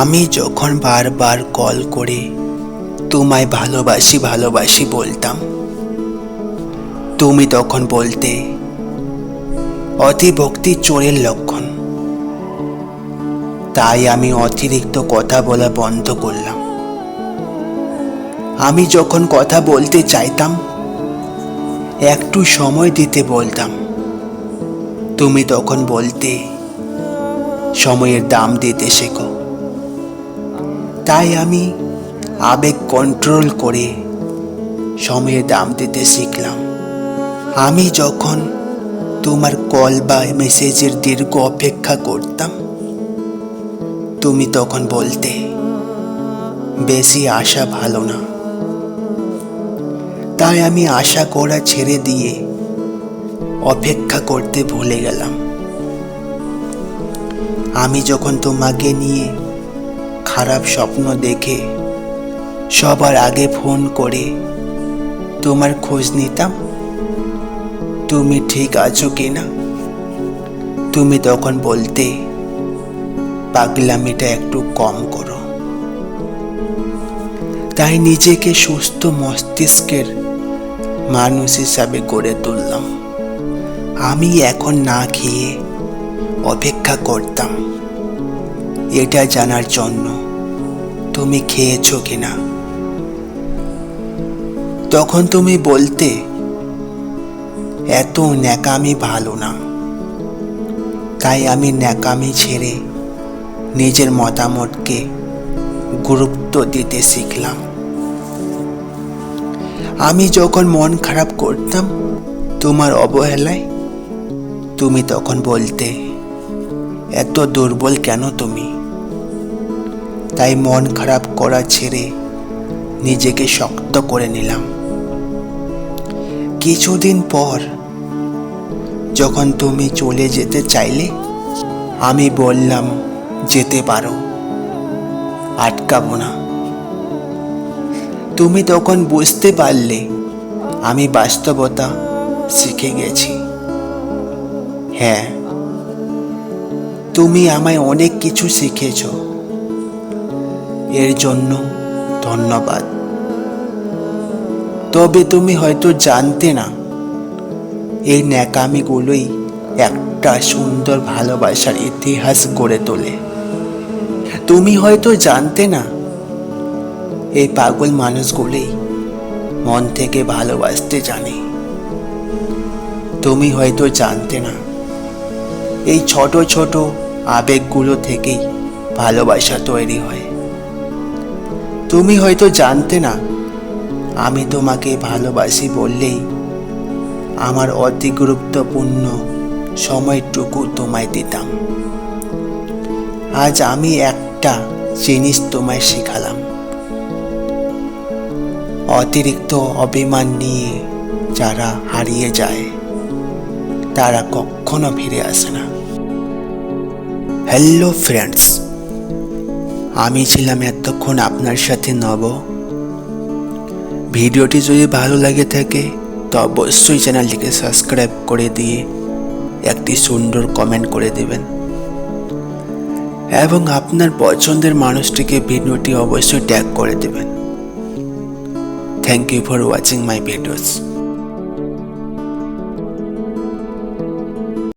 আমি যখন বারবার কল করে তোমায় ভালোবাসি ভালোবাসি বলতাম, তুমি তখন বলতে অতিভক্তি চোরের লক্ষণ। তাই আমি অতিরিক্ত কথা বলা বন্ধ করলাম। আমি যখন কথা বলতে চাইতাম, একটু সময় দিতে বলতাম, তুমি তখন বলতে সময়ের দাম দিতে শেখো। তাই আমি আবেগ কন্ট্রোল করে সময়ের দাম দিতে শিখলাম। আমি যখন তোমার কল বা মেসেজের দীর্ঘ অপেক্ষা করতাম, তুমি তখন বলতে বেশি আশা ভালো না। তাই আমি আশা করা ছেড়ে দিয়ে অপেক্ষা করতে ভুলে গেলাম। আমি যখন তোমাকে নিয়ে খারাপ স্বপ্ন দেখে সবার আগে ফোন করে তোমার খোঁজ নিতাম, তুমি ঠিক আছো কিনা, তুমি তখন বলতে পাগলামিটা একটু কম করো। তাই নিজেকে সুস্থ মস্তিষ্কের মানুষ হিসাবে গড়ে তুললাম। আমি এখন না খেয়ে অপেক্ষা করতাম এটা জানার জন্য তুমি খেয়েছো কিনা। তখন তুমি বলতে এত ন্যাকামি ভালো না। তাই আমি ন্যাকামি ছেড়ে নিজের মতামতকে গুরুত্ব দিতে শিখলাম। আমি যখন মন খারাপ করতাম তোমার অবহেলায়, তুমি তখন বলতে এত দুর্বল কেন তুমি। তাই মন খারাপ করা ছেড়ে নিজেকে শক্ত করে নিলাম। কিছুদিন পর যখন তুমি চলে যেতে চাইলে, আমি বললাম যেতে পারো, আটকাবো না। তুমি তখন বুঝতে পারলে আমি বাস্তবতা শিখে গেছি। হ্যাঁ, তুমি আমায় অনেক কিছু শিখেছ, এর জন্য ধন্যবাদ। তবে তুমি হয়তো জানতে না, এই ন্যাকামিগুলোই একটা সুন্দর ভালোবাসার ইতিহাস গড়ে তোলে। তুমি হয়তো জানতে না, এই পাগল মানুষগুলোই মন থেকে ভালোবাসতে জানে। তুমি হয়তো জানতে না, এই ছোট ছোট আবেগগুলো থেকেই ভালোবাসা তৈরি হয়। তুমি হয়তো জানতে না, আমি তোমাকে ভালোবাসি বললেই আমার অতি গুরুত্বপূর্ণ সময়টুকু তোমায় দিতাম। আজ আমি একটা জিনিস তোমায় শেখালাম, অতিরিক্ত অভিমান নিয়ে যারা হারিয়ে যায় তারা কখনো ফিরে আসে না। হ্যালো ফ্রেন্ডস, আমি ছিলাম এতক্ষণ আপনার সাথে নব। ভিডিওটি যদি ভালো লাগে থাকে তো অবশ্যই চ্যানেলটিকে সাবস্ক্রাইব করে দিয়ে একটি সুন্দর কমেন্ট করে দেবেন এবং আপনার পছন্দের মানুষটিকে ভিডিওটি অবশ্যই ট্যাগ করে দেবেন। Thank you for watching my videos.